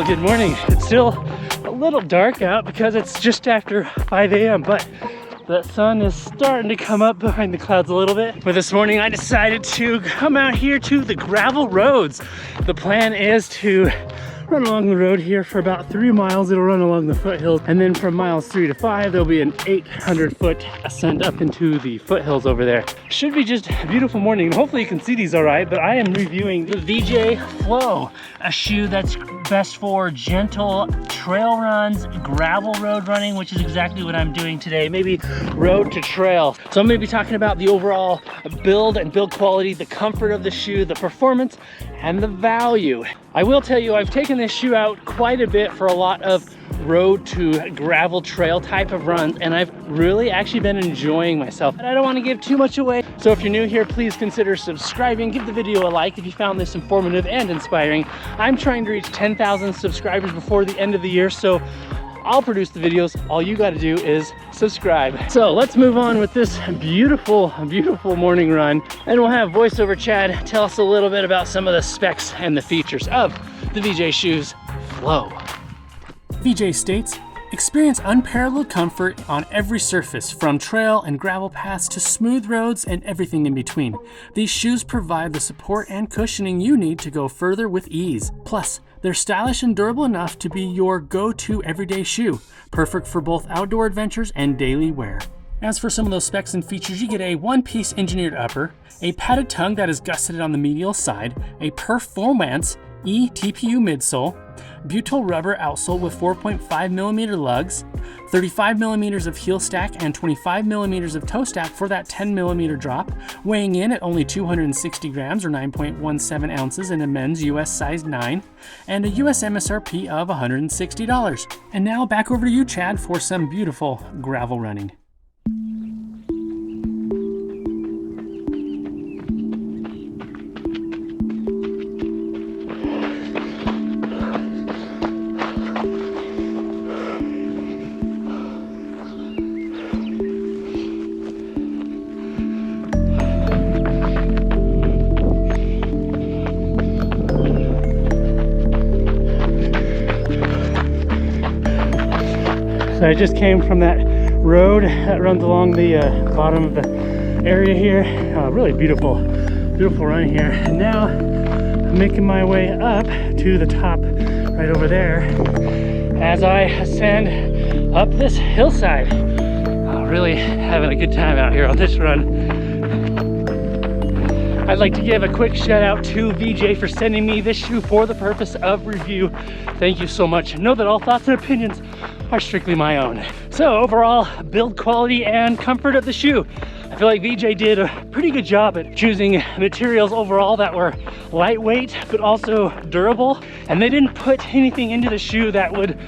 good morning. It's still a little dark out because it's just after 5 a.m. but the sun is starting to come up behind the clouds a little bit. But this morning I decided to come out here to the gravel roads. The plan is to run along the road here for about 3 miles. It'll run along the foothills, and then from miles 3 to 5 there'll be an 800-foot ascent up into the foothills over there. Should be just a beautiful morning. Hopefully you can see these all right, but I am reviewing the VJ Flow, a shoe that's best for gentle trail runs, gravel road running, which is exactly what I'm doing today, maybe road to trail. So I'm going to be talking about the overall build and build quality, the comfort of the shoe, the performance, and the value. I will tell you, I've taken this shoe out quite a bit for a lot of road to gravel trail type of runs, and I've really actually been enjoying myself. And I don't want to give too much away, so if you're new here, please consider subscribing. Give the video a like if you found this informative and inspiring. I'm trying to reach 10,000 subscribers before the end of the year, so I'll produce the videos. All you got to do is subscribe. So let's move on with this beautiful, beautiful morning run, and we'll have voiceover Chad tell us a little bit about some of the specs and the features of the VJ Shoes Flow. VJ states, experience unparalleled comfort on every surface, from trail and gravel paths to smooth roads and everything in between. These shoes provide the support and cushioning you need to go further with ease. Plus, they're stylish and durable enough to be your go-to everyday shoe, perfect for both outdoor adventures and daily wear. As for some of those specs and features, you get a one-piece engineered upper, a padded tongue that is gusseted on the medial side, a performance eTPU midsole, butyl rubber outsole with 4.5mm lugs, 35mm of heel stack and 25mm of toe stack for that 10mm drop, weighing in at only 260 grams or 9.17 ounces in a men's US size 9, and a US MSRP of $160. And now back over to you, Chad, for some beautiful gravel running. So I just came from that road that runs along the bottom of the area here. Really beautiful, beautiful run here. And now I'm making my way up to the top right over there as I ascend up this hillside. Really having a good time out here on this run. I'd like to give a quick shout out to VJ for sending me this shoe for the purpose of review. Thank you so much. Know that all thoughts and opinions are strictly my own. So overall, build quality and comfort of the shoe. I feel like VJ did a pretty good job at choosing materials overall that were lightweight but also durable, and they didn't put anything into the shoe that would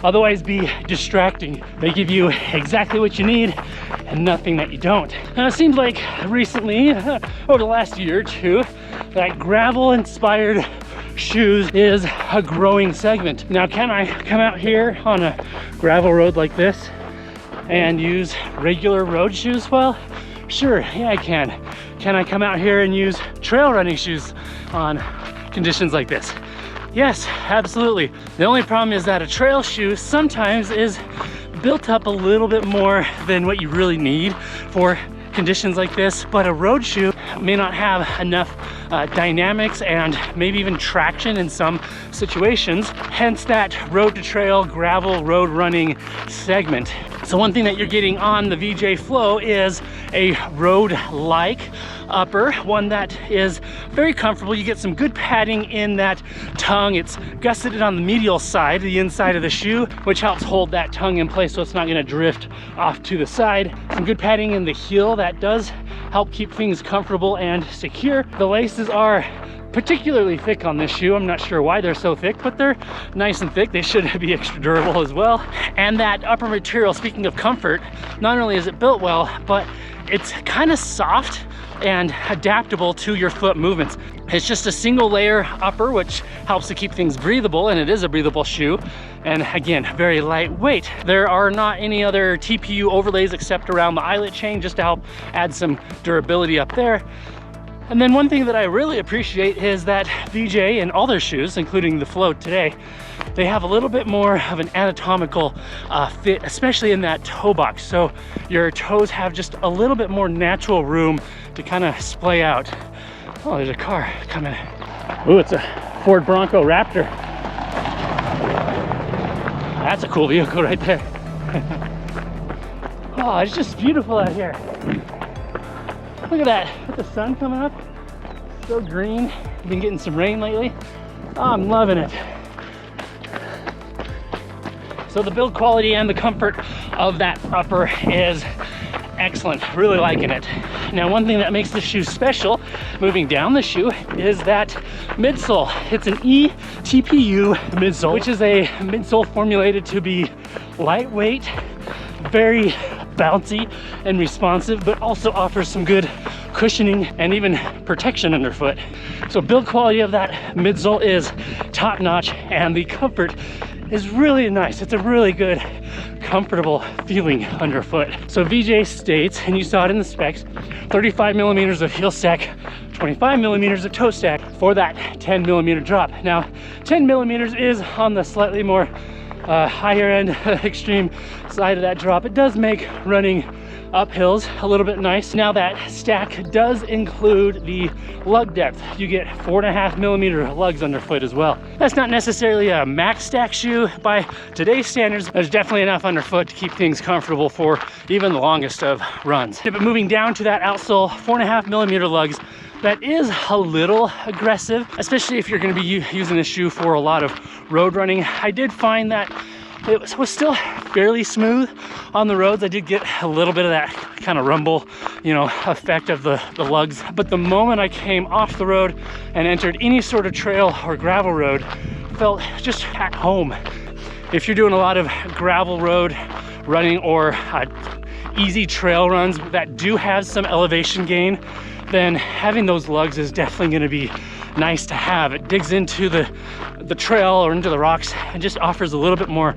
otherwise be distracting. They give you exactly what you need and nothing that you don't. Now it seems like recently, over the last year or two, that gravel inspired shoes is a growing segment. Now, can I come out here on a gravel road like this and use regular road shoes? Well, sure, yeah, I can. Can I come out here and use trail running shoes on conditions like this? Yes, absolutely. The only problem is that a trail shoe sometimes is built up a little bit more than what you really need for conditions like this, but a road shoe may not have enough dynamics and maybe even traction in some situations, hence that road to trail gravel road running segment. So one thing that you're getting on the VJ Flow is a road-like upper, one that is very comfortable. You get some good padding in that tongue. It's gusseted on the medial side, the inside of the shoe, which helps hold that tongue in place so it's not going to drift off to the side. Some good padding in the heel that does help keep things comfortable and secure. The laces are particularly thick on this shoe. I'm not sure why they're so thick, but they're nice and thick. They should be extra durable as well. And that upper material, speaking of comfort, not only is it built well, but it's kind of soft and adaptable to your foot movements. It's just a single layer upper, which helps to keep things breathable, and it is a breathable shoe. And again, very lightweight. There are not any other TPU overlays except around the eyelet chain, just to help add some durability up there. And then one thing that I really appreciate is that VJ and all their shoes, including the Float today, they have a little bit more of an anatomical fit, especially in that toe box. So your toes have just a little bit more natural room to kind of splay out. Oh, there's a car coming. Ooh, it's a Ford Bronco Raptor. That's a cool vehicle right there. Oh, it's just beautiful out here. Look at that, with the sun coming up. So green. Been getting some rain lately. Oh, I'm loving it. So the build quality and the comfort of that upper is excellent. Really liking it. Now, one thing that makes this shoe special, moving down the shoe, is that midsole. It's an eTPU midsole, which is a midsole formulated to be lightweight, very bouncy and responsive, but also offers some good cushioning and even protection underfoot. So build quality of that midsole is top notch, and the comfort is really nice. It's a really good, comfortable feeling underfoot. So VJ states, and you saw it in the specs, 35 millimeters of heel stack, 25 millimeters of toe stack for that 10 millimeter drop. Now, 10 millimeters is on the slightly more higher end, extreme side of that drop. It does make running uphills a little bit nice. Now, that stack does include the lug depth. You get 4.5 millimeter lugs underfoot as well. That's not necessarily a max stack shoe by today's standards. There's definitely enough underfoot to keep things comfortable for even the longest of runs. But moving down to that outsole, 4.5 millimeter lugs, that is a little aggressive, especially if you're going to be using this shoe for a lot of road running. I did find that it was still fairly smooth on the roads. I did get a little bit of that kind of rumble, you know, effect of the lugs. But the moment I came off the road and entered any sort of trail or gravel road, felt just at home. If you're doing a lot of gravel road running or easy trail runs that do have some elevation gain, then having those lugs is definitely going to be nice to have. It digs into the trail or into the rocks and just offers a little bit more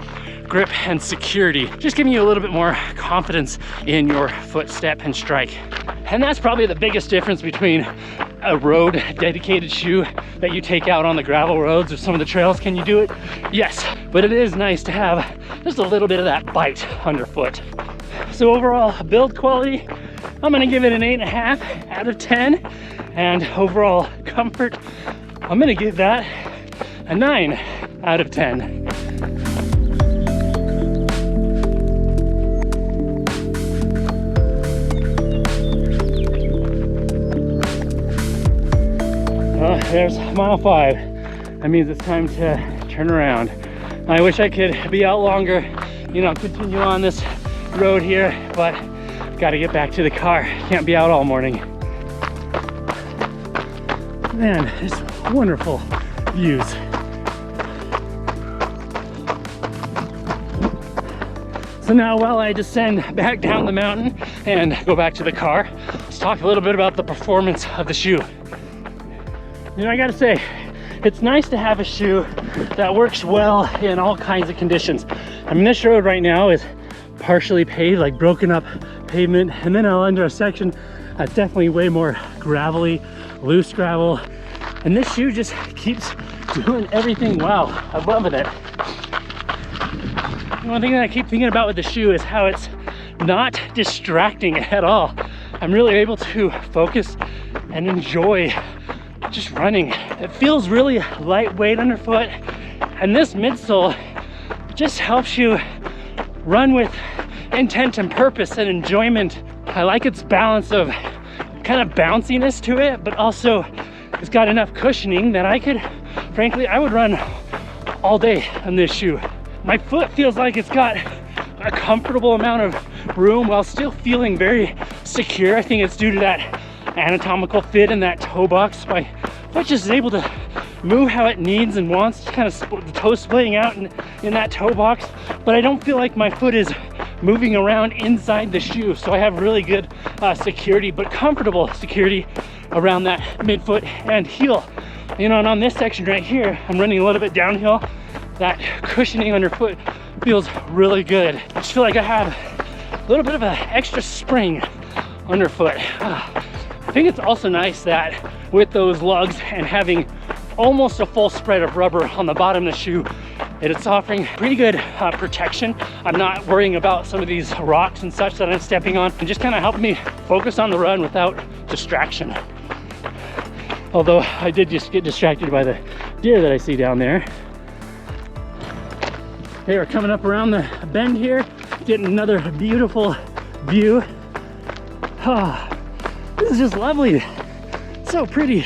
grip and security, just giving you a little bit more confidence in your footstep and strike. And that's probably the biggest difference between a road dedicated shoe that you take out on the gravel roads or some of the trails. Can you do it? Yes, but it is nice to have just a little bit of that bite underfoot. So overall build quality, I'm gonna give it an 8.5 out of 10. And overall comfort, I'm gonna give that a 9 out of 10. There's mile 5. That means it's time to turn around. I wish I could be out longer, you know, continue on this road here, but got to get back to the car. Can't be out all morning. Man, it's wonderful views. So now, while I descend back down the mountain and go back to the car, let's talk a little bit about the performance of the shoe. You know, I gotta say, it's nice to have a shoe that works well in all kinds of conditions. I mean, this road right now is partially paved, like broken up pavement, and then I'll enter a section that's definitely way more gravelly, loose gravel, and this shoe just keeps doing everything well. I'm loving it. One thing that I keep thinking about with the shoe is how it's not distracting at all. I'm really able to focus and enjoy just running. It feels really lightweight underfoot, and this midsole just helps you run with intent and purpose and enjoyment. I like its balance of kind of bounciness to it, but also it's got enough cushioning that I would run all day on this shoe. My foot feels like it's got a comfortable amount of room while still feeling very secure. I think it's due to that anatomical fit in that toe box. My foot just is able to move how it needs and wants, kind of the toe splitting out in that toe box, but I don't feel like my foot is moving around inside the shoe. So I have really good security, but comfortable security around that midfoot and heel. You know, and on this section right here, I'm running a little bit downhill. That cushioning underfoot feels really good. I just feel like I have a little bit of an extra spring underfoot. I think it's also nice that with those lugs and having almost a full spread of rubber on the bottom of the shoe, It's offering pretty good protection. I'm not worrying about some of these rocks and such that I'm stepping on, and just kind of helping me focus on the run without distraction. Although I did just get distracted by the deer that I see down there. They are coming up around the bend here, getting another beautiful view. Ah, this is just lovely. So pretty.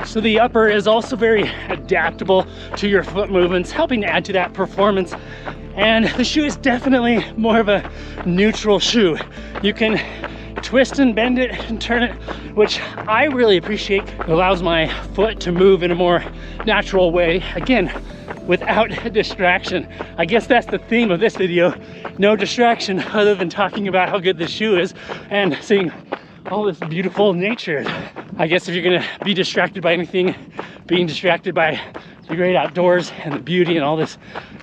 So the upper is also very adaptable to your foot movements, helping to add to that performance. And the shoe is definitely more of a neutral shoe. You can twist and bend it and turn it, which I really appreciate. It allows my foot to move in a more natural way, again, without distraction. I guess that's the theme of this video. No distraction other than talking about how good this shoe is and seeing all this beautiful nature. I guess if you're gonna be distracted by anything, being distracted by the great outdoors and the beauty and all this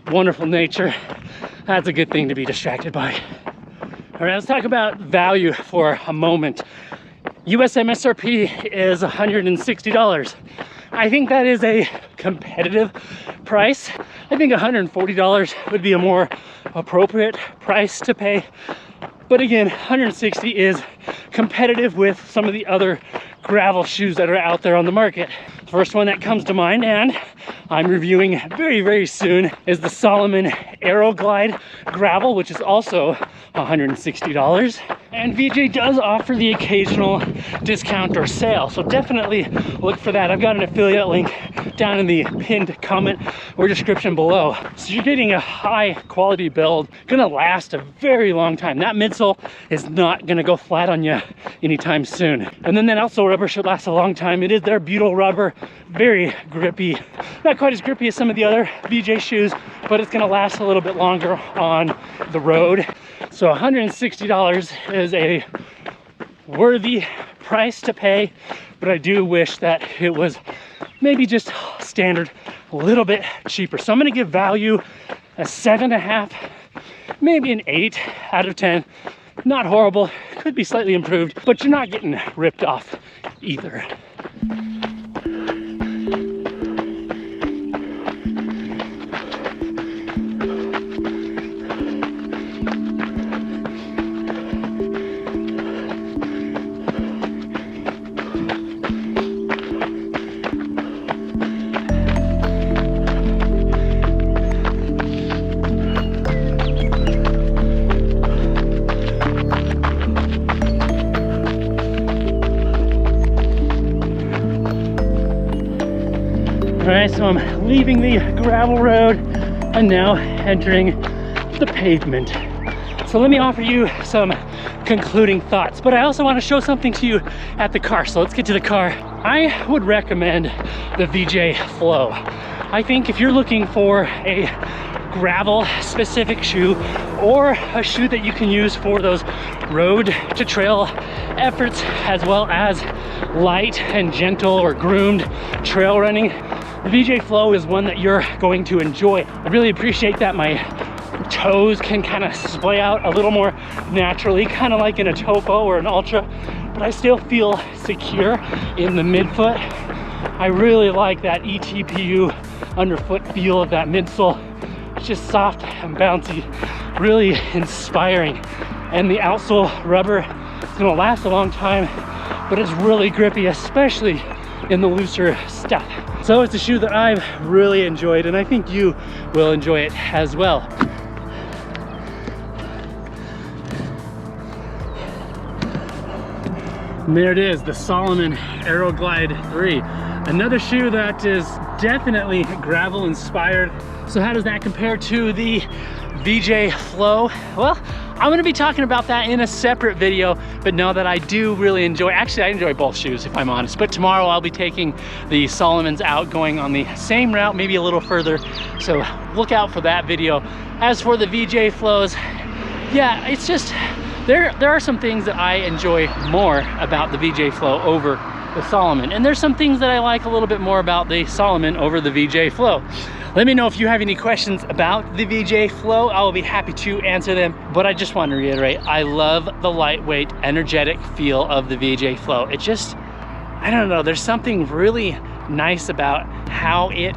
wonderful nature, that's a good thing to be distracted by. All right, let's talk about value for a moment. US MSRP is $160. I think that is a competitive price. I think $140 would be a more appropriate price to pay. But again, 160 is competitive with some of the other gravel shoes that are out there on the market. The first one that comes to mind, and I'm reviewing very, very soon, is the Salomon Aero gravel, which is also $160. And VJ does offer the occasional discount or sale, so definitely look for that. I've got an affiliate link down in the pinned comment or description below. So you're getting a high quality build, gonna last a very long time. That midsole is not gonna go flat on you anytime soon. And then that outsole rubber should last a long time. It is their butyl rubber, very grippy. Not quite as grippy as some of the other VJ shoes, but it's gonna last a little bit longer on the road. So $160 is a worthy price to pay, but I do wish that it was maybe just standard, a little bit cheaper. So I'm gonna give value a 7.5, maybe an 8 out of 10. Not horrible, could be slightly improved, but you're not getting ripped off either. All right, so I'm leaving the gravel road and now entering the pavement. So let me offer you some concluding thoughts, but I also want to show something to you at the car. So let's get to the car. I would recommend the VJ Flow. I think if you're looking for a gravel specific shoe or a shoe that you can use for those road to trail efforts, as well as light and gentle or groomed trail running, the VJ Flow is one that you're going to enjoy. I really appreciate that my toes can kind of splay out a little more naturally, kind of like in a Topo or an Ultra, but I still feel secure in the midfoot. I really like that ETPU underfoot feel of that midsole. It's just soft and bouncy, really inspiring. And the outsole rubber is gonna last a long time, but it's really grippy, especially in the looser stuff. So it's a shoe that I've really enjoyed, and I think you will enjoy it as well. And there it is, the Salomon Aero 3. Another shoe that is definitely gravel inspired. So how does that compare to the VJ Flow? Well, I'm gonna be talking about that in a separate video, but know that I do really enjoy, actually I enjoy both shoes if I'm honest, but tomorrow I'll be taking the Salomons out, going on the same route, maybe a little further, so look out for that video. As for the VJ Flows, yeah, it's just, there are some things that I enjoy more about the VJ Flow over the Salomon, and there's some things that I like a little bit more about the Salomon over the VJ Flow. Let me know if you have any questions about the VJ Flow. I will be happy to answer them, but I just want to reiterate, I love the lightweight, energetic feel of the VJ Flow. It just, I don't know, there's something really nice about how it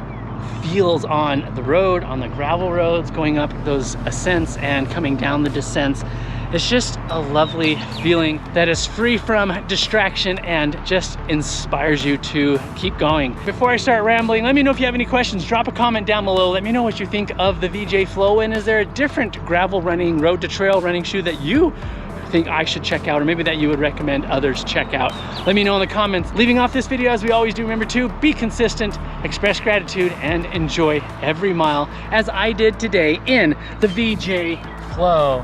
feels on the road, on the gravel roads, going up those ascents and coming down the descents. It's just a lovely feeling that is free from distraction and just inspires you to keep going. Before I start rambling, let me know if you have any questions. Drop a comment down below. Let me know what you think of the VJ Flow, and is there a different gravel running, road to trail running shoe that you think I should check out, or maybe that you would recommend others check out? Let me know in the comments. Leaving off this video, as we always do, remember to be consistent, express gratitude, and enjoy every mile as I did today in the VJ Flow.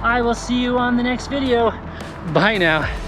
I will see you on the next video. Bye now.